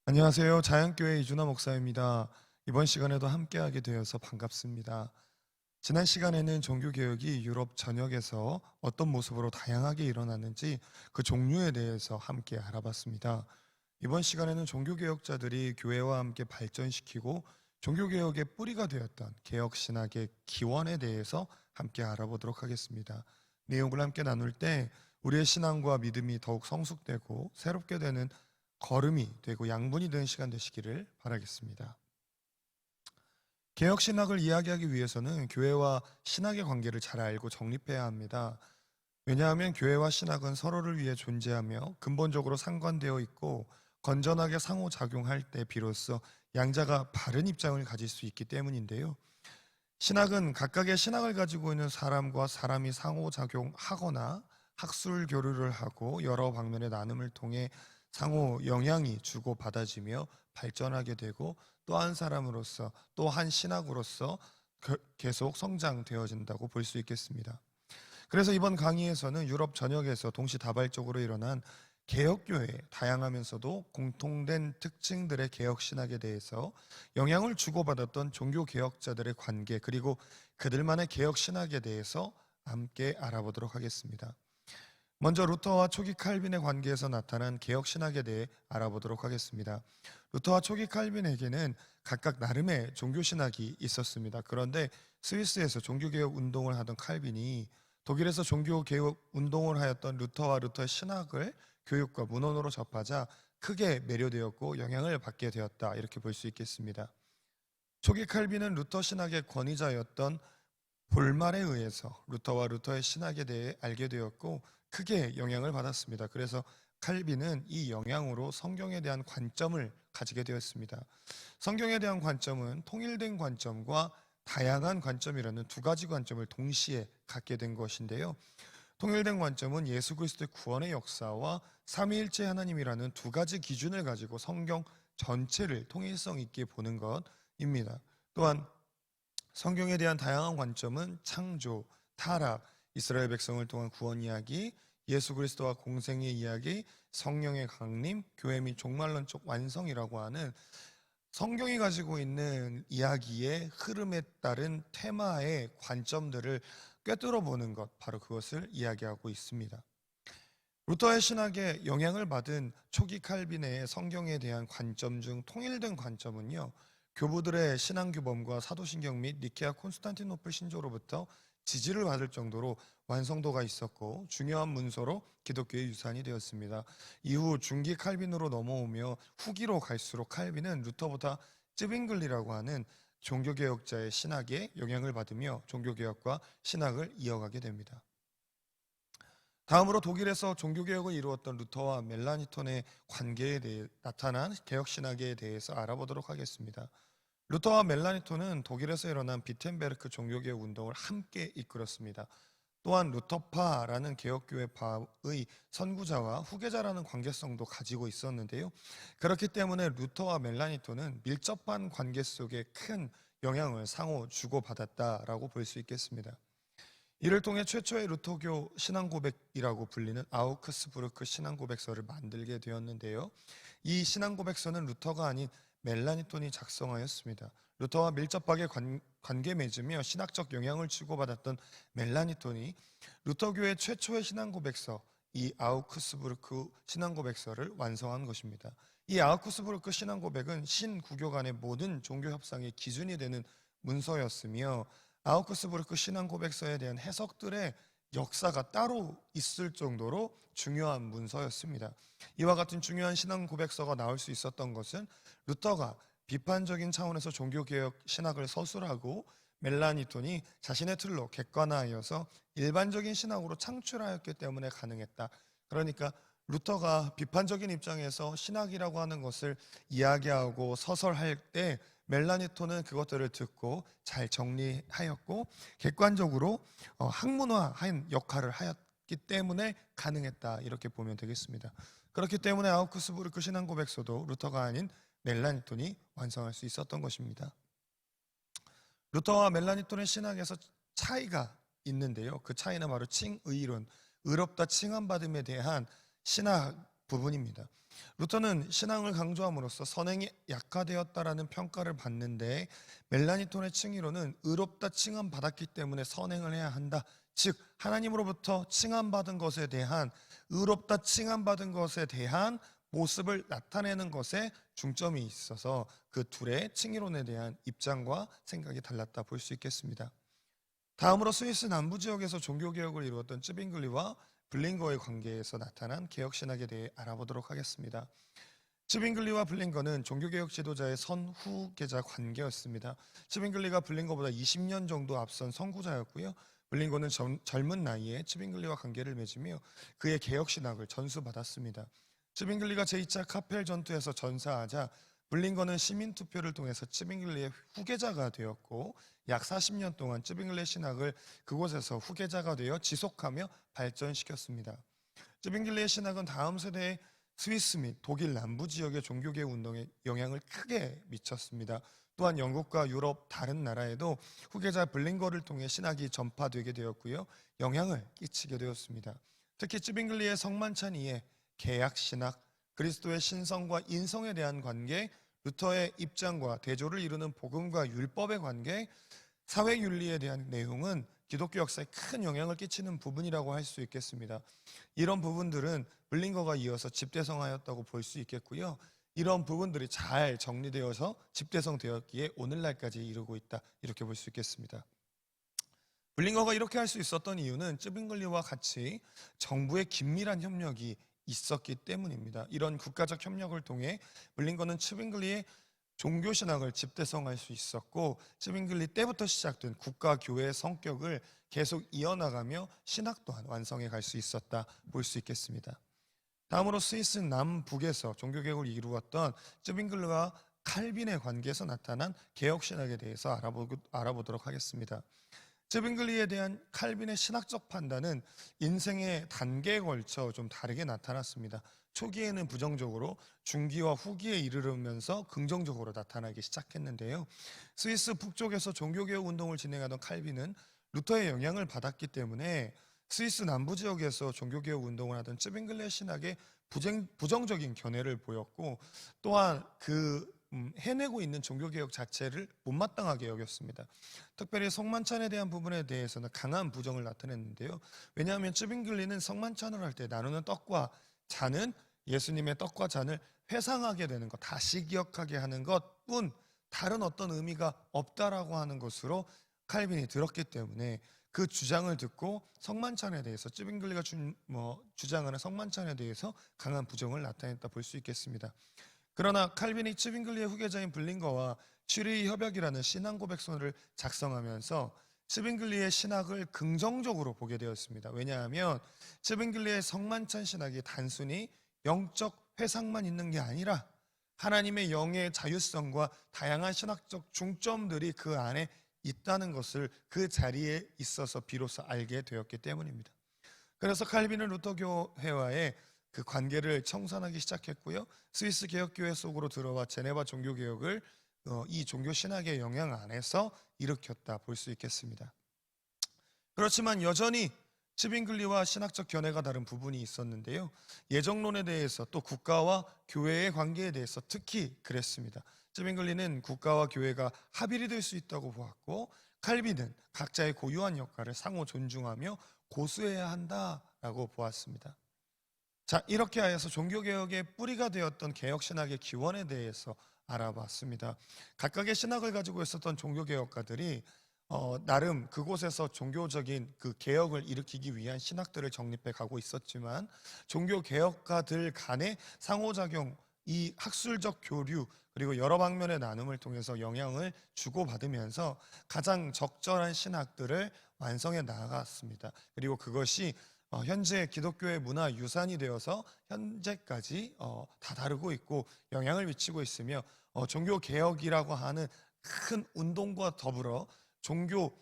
안녕하세요. 자연교회 이준하 목사입니다. 이번 시간에도 함께하게 되어서 반갑습니다. 지난 시간에는 종교개혁이 유럽 전역에서 어떤 모습으로 다양하게 일어났는지 그 종류에 대해서 함께 알아봤습니다. 이번 시간에는 종교개혁자들이 교회와 함께 발전시키고 종교개혁의 뿌리가 되었던 개혁신학의 기원에 대해서 함께 알아보도록 하겠습니다. 내용을 함께 나눌 때 우리의 신앙과 믿음이 더욱 성숙되고 새롭게 되는 걸음이 되고 양분이 되는 시간 되시기를 바라겠습니다. 개혁 신학을 이야기하기 위해서는 교회와 신학의 관계를 잘 알고 정립해야 합니다. 왜냐하면 교회와 신학은 서로를 위해 존재하며 근본적으로 상관되어 있고 건전하게 상호작용할 때 비로소 양자가 바른 입장을 가질 수 있기 때문인데요. 신학은 각각의 신학을 가지고 있는 사람과 사람이 상호작용하거나 학술 교류를 하고 여러 방면의 나눔을 통해 상호 영향이 주고받아지며 발전하게 되고 또 한 사람으로서 또 한 신학으로서 계속 성장되어진다고 볼 수 있겠습니다. 그래서 이번 강의에서는 유럽 전역에서 동시다발적으로 일어난 개혁교회의 다양하면서도 공통된 특징들의 개혁신학에 대해서 영향을 주고받았던 종교개혁자들의 관계 그리고 그들만의 개혁신학에 대해서 함께 알아보도록 하겠습니다. 먼저 루터와 초기 칼빈의 관계에서 나타난 개혁신학에 대해 알아보도록 하겠습니다. 루터와 초기 칼빈에게는 각각 나름의 종교신학이 있었습니다. 그런데 스위스에서 종교개혁 운동을 하던 칼빈이 독일에서 종교개혁 운동을 하였던 루터와 루터의 신학을 교육과 문헌으로 접하자 크게 매료되었고 영향을 받게 되었다, 이렇게 볼 수 있겠습니다. 초기 칼빈은 루터 신학의 권위자였던 볼말에 의해서 루터와 루터의 신학에 대해 알게 되었고 크게 영향을 받았습니다. 그래서 칼빈은 이 영향으로 성경에 대한 관점을 가지게 되었습니다. 성경에 대한 관점은 통일된 관점과 다양한 관점이라는 두 가지 관점을 동시에 갖게 된 것인데요. 통일된 관점은 예수 그리스도의 구원의 역사와 삼위일체 하나님이라는 두 가지 기준을 가지고 성경 전체를 통일성 있게 보는 것입니다. 또한 성경에 대한 다양한 관점은 창조, 타락, 이스라엘 백성을 통한 구원 이야기, 예수 그리스도와 공생의 이야기, 성령의 강림, 교회 및 종말론적 완성이라고 하는 성경이 가지고 있는 이야기의 흐름에 따른 테마의 관점들을 꿰뚫어 보는 것, 바로 그것을 이야기하고 있습니다. 루터의 신학에 영향을 받은 초기 칼빈의 성경에 대한 관점 중 통일된 관점은요, 교부들의 신앙규범과 사도신경 및 니케아 콘스탄티노플 신조로부터 지지를 받을 정도로 완성도가 있었고 중요한 문서로 기독교의 유산이 되었습니다. 이후 중기 칼빈으로 넘어오며 후기로 갈수록 칼빈은 루터보다 쯔빙글리라고 하는 종교개혁자의 신학에 영향을 받으며 종교개혁과 신학을 이어가게 됩니다. 다음으로 독일에서 종교개혁을 이루었던 루터와 멜라니톤의 관계에 대해 나타난 개혁신학에 대해서 알아보도록 하겠습니다. 루터와 멜라니톤은 독일에서 일어난 비텐베르크 종교개혁 운동을 함께 이끌었습니다. 또한 루터파라는 개혁교회파의 선구자와 후계자라는 관계성도 가지고 있었는데요. 그렇기 때문에 루터와 멜라니톤은 밀접한 관계 속에 큰 영향을 상호 주고받았다라고 볼 수 있겠습니다. 이를 통해 최초의 루터교 신앙고백이라고 불리는 아우크스부르크 신앙고백서를 만들게 되었는데요. 이 신앙고백서는 루터가 아닌 멜라니톤이 작성하였습니다. 루터와 밀접하게 관계 맺으며 신학적 영향을 주고받았던 멜라니톤이 루터교의 최초의 신앙고백서, 이 아우크스부르크 신앙고백서를 완성한 것입니다. 이 아우크스부르크 신앙고백은 신구교 간의 모든 종교 협상의 기준이 되는 문서였으며 아우크스부르크 신앙고백서에 대한 해석들의 역사가 따로 있을 정도로 중요한 문서였습니다. 이와 같은 중요한 신앙고백서가 나올 수 있었던 것은 루터가 비판적인 차원에서 종교개혁 신학을 서술하고 멜라니톤이 자신의 틀로 객관화하여서 일반적인 신학으로 창출하였기 때문에 가능했다. 그러니까 루터가 비판적인 입장에서 신학이라고 하는 것을 이야기하고 서설할 때 멜라니톤은 그것들을 듣고 잘 정리하였고 객관적으로 학문화한 역할을 하였기 때문에 가능했다, 이렇게 보면 되겠습니다. 그렇기 때문에 아우크스부르크 신앙고백서도 루터가 아닌 멜라니톤이 완성할 수 있었던 것입니다. 루터와 멜라니톤의 신학에서 차이가 있는데요. 그 차이는 바로 칭의론, 의롭다 칭함받음에 대한 신학 부분입니다. 루터는 신앙을 강조함으로써 선행이 약화되었다라는 평가를 받는데, 멜라니톤의 칭의로는 의롭다 칭함받았기 때문에 선행을 해야 한다. 즉 하나님으로부터 칭함받은 것에 대한, 의롭다 칭함받은 것에 대한 모습을 나타내는 것에 중점이 있어서 그 둘의 칭의론에 대한 입장과 생각이 달랐다 볼 수 있겠습니다. 다음으로 스위스 남부 지역에서 종교개혁을 이루었던 쯔빙글리와 블링거의 관계에서 나타난 개혁신학에 대해 알아보도록 하겠습니다. 쯔빙글리와 블링거는 종교개혁 지도자의 선후계자 관계였습니다. 쯔빙글리가 블링거보다 20년 정도 앞선 선구자였고요. 블링거는 젊은 나이에 쯔빙글리와 관계를 맺으며 그의 개혁신학을 전수받았습니다. 쯔빙글리가 제2차 카펠 전투에서 전사하자 블링거는 시민투표를 통해서 쯔빙글리의 후계자가 되었고, 약 40년 동안 쯔빙글리 신학을 그곳에서 후계자가 되어 지속하며 발전시켰습니다. 쯔빙글리의 신학은 다음 세대의 스위스 및 독일 남부 지역의 종교개혁 운동에 영향을 크게 미쳤습니다. 또한 영국과 유럽 다른 나라에도 후계자 블링거를 통해 신학이 전파되게 되었고요, 영향을 끼치게 되었습니다. 특히 쯔빙글리의 성만찬 이해, 개약신학, 그리스도의 신성과 인성에 대한 관계, 루터의 입장과 대조를 이루는 복음과 율법의 관계, 사회윤리에 대한 내용은 기독교 역사에 큰 영향을 끼치는 부분이라고 할 수 있겠습니다. 이런 부분들은 블링거가 이어서 집대성하였다고 볼 수 있겠고요. 이런 부분들이 잘 정리되어서 집대성되었기에 오늘날까지 이르고 있다, 이렇게 볼 수 있겠습니다. 블링거가 이렇게 할 수 있었던 이유는 쯔빙글리와 같이 정부의 긴밀한 협력이 있었기 때문입니다. 이런 국가적 협력을 통해 블링거는 쯔빙글리의 종교신학을 집대성할 수 있었고, 쯔빙글리 때부터 시작된 국가교회의 성격을 계속 이어나가며 신학 또한 완성해 갈 수 있었다 볼 수 있겠습니다. 다음으로 스위스 남북에서 종교개혁을 이루었던 쯔빙글리와 칼빈의 관계에서 나타난 개혁신학에 대해서 알아보도록 하겠습니다. 쯔빙글리에 대한 칼빈의 신학적 판단은 인생의 단계에 걸쳐 좀 다르게 나타났습니다. 초기에는 부정적으로 중기와 후기에 이르르면서 긍정적으로 나타나기 시작했는데요. 스위스 북쪽에서 종교개혁 운동을 진행하던 칼빈은 루터의 영향을 받았기 때문에 스위스 남부 지역에서 종교개혁 운동을 하던 쯔빙글리의 신학에 부정적인 견해를 보였고, 또한 해내고 있는 종교개혁 자체를 못마땅하게 여겼습니다. 특별히 성만찬에 대한 부분에 대해서는 강한 부정을 나타냈는데요. 왜냐하면 쯔빙글리는 성만찬을 할 때 나누는 떡과 잔은 예수님의 떡과 잔을 회상하게 되는 것, 다시 기억하게 하는 것뿐 다른 어떤 의미가 없다라고 하는 것으로 칼빈이 들었기 때문에 그 주장을 듣고 성만찬에 대해서 쯔빙글리가 주장하는 성만찬에 대해서 강한 부정을 나타냈다 볼 수 있겠습니다. 그러나 칼빈이 쯔빙글리의 후계자인 블링거와 취리히 협약이라는 신앙 고백서를 작성하면서 쯔빙글리의 신학을 긍정적으로 보게 되었습니다. 왜냐하면 쯔빙글리의 성만찬 신학이 단순히 영적 회상만 있는 게 아니라 하나님의 영의 자유성과 다양한 신학적 중점들이 그 안에 있다는 것을 그 자리에 있어서 비로소 알게 되었기 때문입니다. 그래서 칼빈은 루터 교회와의 그 관계를 청산하기 시작했고요. 스위스 개혁교회 속으로 들어와 제네바 종교개혁을 이 종교 신학의 영향 안에서 일으켰다 볼 수 있겠습니다. 그렇지만 여전히 쯔빙글리와 신학적 견해가 다른 부분이 있었는데요. 예정론에 대해서 또 국가와 교회의 관계에 대해서 특히 그랬습니다. 쯔빙글리는 국가와 교회가 합일이 될 수 있다고 보았고, 칼빈은 각자의 고유한 역할을 상호 존중하며 고수해야 한다라고 보았습니다. 자, 이렇게 하여서 종교개혁의 뿌리가 되었던 개혁신학의 기원에 대해서 알아봤습니다. 각각의 신학을 가지고 있었던 종교개혁가들이 나름 그곳에서 종교적인 그 개혁을 일으키기 위한 신학들을 정립해 가고 있었지만, 종교개혁가들 간의 상호작용, 이 학술적 교류, 그리고 여러 방면의 나눔을 통해서 영향을 주고받으면서 가장 적절한 신학들을 완성해 나아갔습니다. 그리고 그것이 현재 기독교의 문화 유산이 되어서 현재까지 다다르고 있고 영향을 미치고 있으며, 종교개혁이라고 하는 큰 운동과 더불어 종교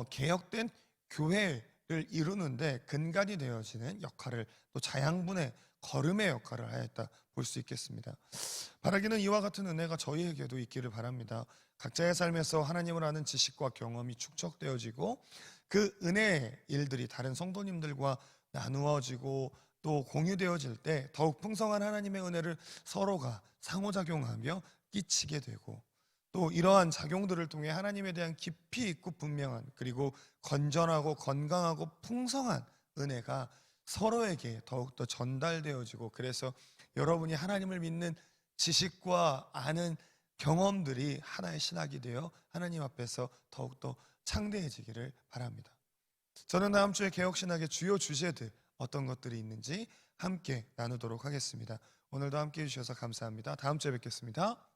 개혁된 교회를 이루는데 근간이 되어지는 역할을, 또 자양분의 걸음의 역할을 하였다 볼 수 있겠습니다. 바라기는 이와 같은 은혜가 저희에게도 있기를 바랍니다. 각자의 삶에서 하나님을 아는 지식과 경험이 축적되어지고 그 은혜의 일들이 다른 성도님들과 나누어지고 또 공유되어질 때 더욱 풍성한 하나님의 은혜를 서로가 상호작용하며 끼치게 되고, 또 이러한 작용들을 통해 하나님에 대한 깊이 있고 분명한, 그리고 건전하고 건강하고 풍성한 은혜가 서로에게 더욱더 전달되어지고, 그래서 여러분이 하나님을 믿는 지식과 아는 경험들이 하나의 신학이 되어 하나님 앞에서 더욱더 창대해지기를 바랍니다. 저는 다음 주에 개혁신학의 주요 주제들 어떤 것들이 있는지 함께 나누도록 하겠습니다. 오늘도 함께 해주셔서 감사합니다. 다음 주에 뵙겠습니다.